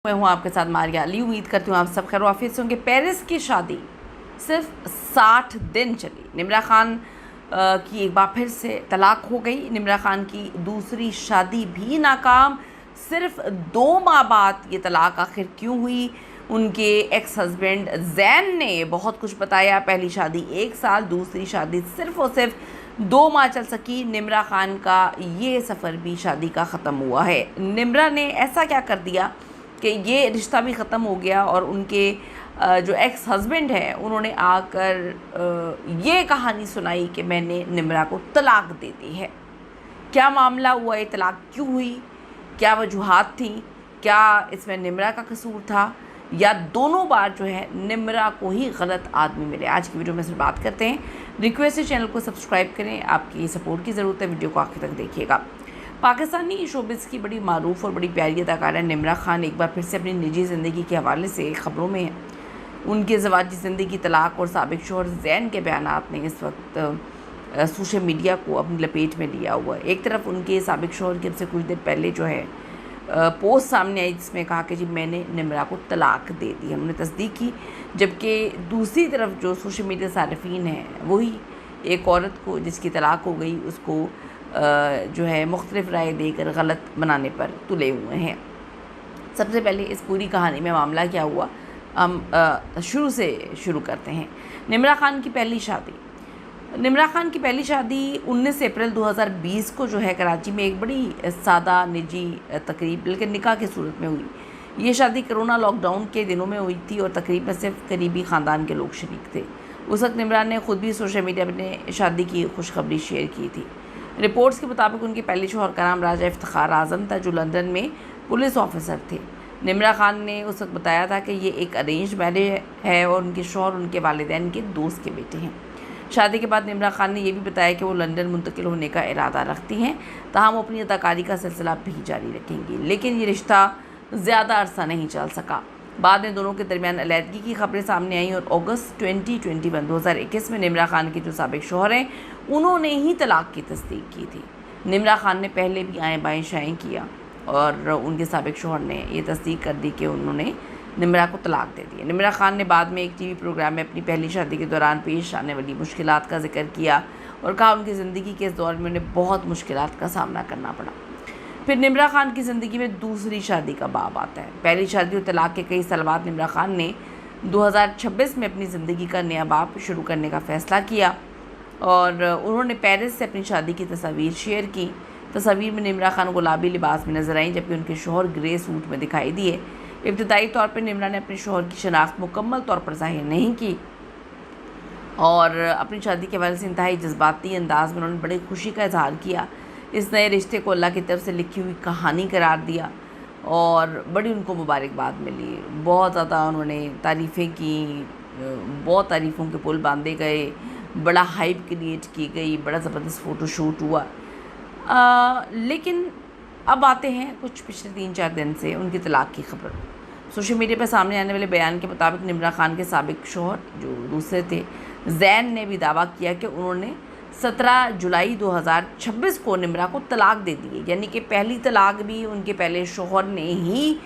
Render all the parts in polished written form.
मैं हूँ आपके साथ मारिया अली। उम्मीद करती हूँ आप सब खैर वाफियत से होंगे। पेरिस की शादी सिर्फ 60 दिन चली। निम्रा खान की एक बार फिर से तलाक हो गई। निम्रा खान की दूसरी शादी भी नाकाम। सिर्फ 2 माह बाद ये तलाक आखिर क्यों हुई? उनके एक्स हस्बैंड जैन ने बहुत कुछ बताया। पहली शादी 1 साल, दूसरी शादी सिर्फ और सिर्फ 2 माह चल सकी। निम्रा खान का ये सफ़र भी शादी का ख़त्म हुआ है। निम्रा ने ऐसा क्या कर दिया कि ये रिश्ता भी ख़त्म हो गया और उनके जो एक्स हस्बैंड है उन्होंने आकर ये कहानी सुनाई कि मैंने निम्रा को तलाक दे दी है। क्या मामला हुआ? ये तलाक क्यों हुई? क्या वजूहात थी? क्या इसमें निम्रा का कसूर था या दोनों बार जो है निम्रा को ही गलत आदमी मिले? आज की वीडियो में सिर्फ बात करते हैं। रिक्वेस्ट है चैनल को सब्सक्राइब करें, आपकी सपोर्ट की ज़रूरत है। वीडियो को आखिर तक देखिएगा। पाकिस्तानी शोबिज़ की बड़ी मारूफ और बड़ी प्यारी अदाकारा निम्रा खान एक बार फिर से अपनी निजी ज़िंदगी के हवाले से ख़बरों में है। उनके ज़वाजी ज़िंदगी, तलाक और साबिक शौहर जैन के बयानात ने इस वक्त सोशल मीडिया को अपनी लपेट में लिया हुआ है। एक तरफ उनके साबिक शौहर की अब से कुछ देर पहले जो है पोस्ट सामने आई जिसमें कहा कि जी मैंने निम्रा को तलाक दे दी, हमने तस्दीक की। जबकि दूसरी तरफ जो सोशल मीडिया सार्फिन हैं वही एक औरत को जिसकी तलाक हो गई उसको जो है मुख्तलिफ़ राय देकर गलत बनाने पर तुले हुए हैं। सबसे पहले इस पूरी कहानी में मामला क्या हुआ हम शुरू से शुरू करते हैं। निम्रा खान की पहली शादी। निम्रा खान की पहली शादी 19 अप्रैल 2020 को जो है कराची में एक बड़ी सादा निजी तकरीब बल्कि निकाह की सूरत में हुई। ये शादी कोरोना लॉकडाउन के दिनों में हुई थी और तकरीब में सिर्फ करीबी ख़ानदान के लोग शरीक थे। उस वक्त निम्रा ने ख़ुद भी सोशल मीडिया पर शादी की खुशखबरी शेयर की थी। रिपोर्ट्स के मुताबिक उनके पहले शौहर का नाम राजा इफ्तिखार आज़म था जो लंदन में पुलिस ऑफिसर थे। निम्रा खान ने उस वक्त बताया था कि ये एक अरेंज मैरिज है और उनके शौहर उनके वालिदैन के दोस्त के बेटे हैं। शादी के बाद निम्रा खान ने यह भी बताया कि वो लंदन मुंतकिल होने का इरादा रखती हैं, ताहम वो अपनी अदाकारी का सिलसिला भी जारी रखेंगी। लेकिन ये रिश्ता ज़्यादा अरसा नहीं चल सका। बाद में दोनों के दरमियान अलहदगी की खबरें सामने आई और अगस्त 2021 में निम्रा खान के जो साबिक शौहर हैं उन्होंने ही तलाक की तस्दीक की थी। निम्रा खान ने पहले भी आएँ बाएँ शाएँ किया और उनके साबिक शौहर ने ये तस्दीक कर दी कि उन्होंने निम्रा को तलाक दे दिया। निम्रा खान ने बाद में एक टीवी प्रोग्राम में अपनी पहली शादी के दौरान पेश आने वाली मुश्किलात का जिक्र किया और कहा उनकी ज़िंदगी के इस दौर में उन्हें बहुत मुश्किलात का सामना करना पड़ा। फिर निम्रा खान की ज़िंदगी में दूसरी शादी का बाब आता है। पहली शादी और तलाक के कई साल बाद निम्रा खान ने 2026 में अपनी ज़िंदगी का नया बाब शुरू करने का फ़ैसला किया और उन्होंने पेरिस से अपनी शादी की तस्वीर शेयर की। तस्वीर में निम्रा खान गुलाबी लिबास में नजर आई जबकि उनके शौहर ग्रे सूट में दिखाई दिए। इब्तदाई तौर पर निम्रा ने अपने शौहर की शनाख्त मुकम्मल तौर पर ज़ाहिर नहीं की और अपनी शादी के हवाले से इंतहाई जज्बाती अंदाज में उन्होंने बड़ी खुशी का इजहार किया। इस नए रिश्ते को अल्लाह की तरफ से लिखी हुई कहानी करार दिया और बड़ी उनको मुबारकबाद मिली। बहुत ज़्यादा उन्होंने तारीफ़ें की, बहुत तारीफ़ों के पुल बांधे गए, बड़ा हाइप क्रिएट की गई, बड़ा ज़बरदस्त फ़ोटोशूट हुआ। लेकिन अब आते हैं कुछ पिछले 3-4 दिन से उनकी तलाक की खबर। सोशल मीडिया पर सामने आने वाले बयान के मुताबिक निम्रा खान के साबिक शौहर जो दूसरे थे जैन ने भी दावा किया कि उन्होंने 17 जुलाई 2026 को निम्रा को तलाक दे दी। यानी कि पहली तलाक भी उनके पहले शौहर ने ही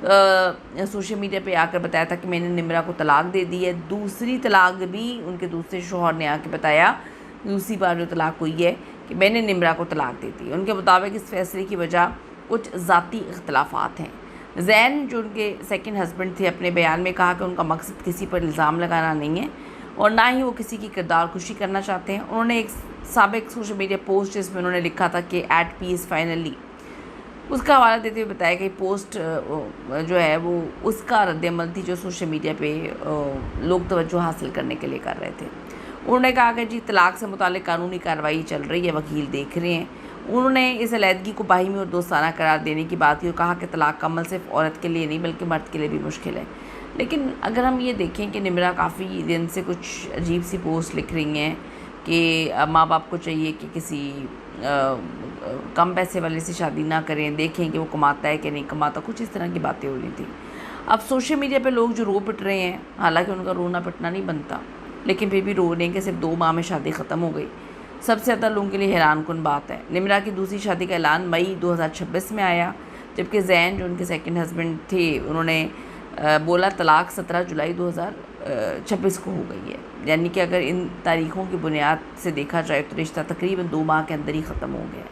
सोशल मीडिया पे आकर बताया था कि मैंने निम्रा को तलाक दे दी है। दूसरी तलाक भी उनके दूसरे शौहर ने आके बताया, दूसरी बार जो तलाक हुई है, कि मैंने निम्रा को तलाक दे दी। उनके मुताबिक इस फैसले की वजह कुछ ज़ाती इख्तलाफात हैं। जैन जो उनके सेकंड हस्बैंड थे अपने बयान में कहा कि उनका मकसद किसी पर इल्ज़ाम लगाना नहीं है और ना ही वो किसी की किरदार खुशी करना चाहते हैं। उन्होंने एक साबिक सोशल मीडिया पोस्ट जिसमें उन्होंने लिखा था कि एट पीस फाइनली, उसका हवाला देते हुए बताया कि पोस्ट जो है वो उसका रद्द-ए-अमल थी जो सोशल मीडिया पे लोग तवज्जो हासिल करने के लिए कर रहे थे। उन्होंने कहा कि जी तलाक से मुताल्लिक़ कानूनी कार्रवाई चल रही है, वकील देख रहे हैं। उन्होंने इस अलहदगी को बाहिमी और दोस्ताना करार देने की बात की और कहा कि तलाक का अमल सिर्फ औरत के लिए नहीं बल्कि मर्द के लिए भी मुश्किल है। लेकिन अगर हम ये देखें कि निम्रा काफ़ी दिन से कुछ अजीब सी पोस्ट लिख रही हैं कि माँ बाप को चाहिए कि किसी कम पैसे वाले से शादी ना करें, देखें कि वो कमाता है कि नहीं कमाता, कुछ इस तरह की बातें हो रही थी। अब सोशल मीडिया पे लोग जो रो पिट रहे हैं, हालांकि उनका रोना पिटना नहीं बनता, लेकिन फिर भी रो रहे हैं कि सिर्फ 2 माह में शादी ख़त्म हो गई। सबसे ज़्यादा लोगों के लिए हैरानकुन बात है, निम्रा की दूसरी शादी का ऐलान मई 2026 में आया जबकि जैन जो उनके सेकंड हस्बैंड थे उन्होंने बोला तलाक 17 जुलाई 2026 को हो गई है। यानी कि अगर इन तारीख़ों की बुनियाद से देखा जाए तो रिश्ता तकरीबन 2 माह के अंदर ही ख़त्म हो गया।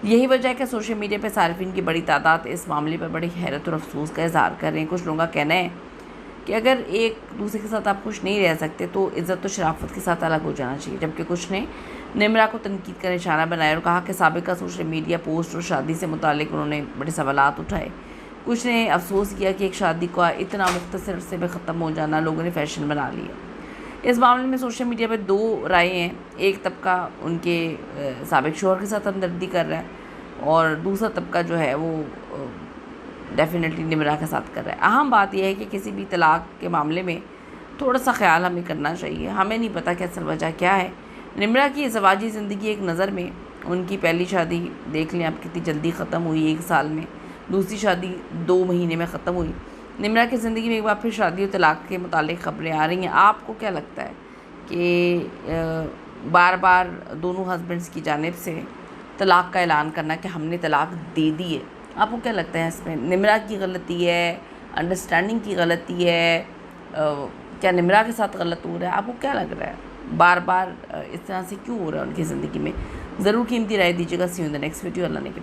यही वजह है कि सोशल मीडिया पर सार्फिन की बड़ी तादाद इस मामले पर बड़ी हैरत और अफसोस का इजहार कर रहे हैं। कुछ लोगों का कहना है कि अगर एक दूसरे के साथ आप खुश नहीं रह सकते तो इज़्ज़त और शराफत के साथ अलग हो जाना चाहिए। जबकि कुछ ने निम्रा को तनकीद का निशाना बनाया और कहा कि साबिका सोशल मीडिया पोस्ट और शादी से मुतालिक उन्होंने बड़े सवालात उठाए। कुछ ने अफसोस किया कि एक शादी का इतना मुख्तसर अरसे में ख़त्म हो जाना लोगों ने फ़ैशन बना लिया। इस मामले में सोशल मीडिया पर 2 राय हैं। एक तबका उनके साबिक शौहर के साथ हमदर्दी कर रहा है और दूसरा तबका जो है वो डेफिनेटली निम्रा के साथ कर रहा है। अहम बात यह है कि किसी भी तलाक के मामले में थोड़ा सा ख्याल हमें करना चाहिए। हमें नहीं पता कि असल वजह क्या है। निम्रा की ज़वाजी ज़िंदगी एक नज़र में उनकी पहली शादी देख लें आप कितनी जल्दी ख़त्म हुई, 1 साल में। दूसरी शादी 2 महीने में ख़त्म हुई। निम्रा की ज़िंदगी में एक बार फिर शादी और तलाक के मुतालिक ख़बरें आ रही हैं। आपको क्या लगता है कि बार बार दोनों हस्बैंड्स की जानिब से तलाक का ऐलान करना कि हमने तलाक दे दी है, आपको क्या लगता है इसमें निम्रा की गलती है, अंडरस्टैंडिंग की गलती है, क्या निम्रा के साथ गलत हो रहा है? आपको क्या लग रहा है बार बार इस तरह से क्यों हो रहा है उनकी ज़िंदगी में? ज़रूर कीमती राय दीजिएगा। See you in the next video. Allah ने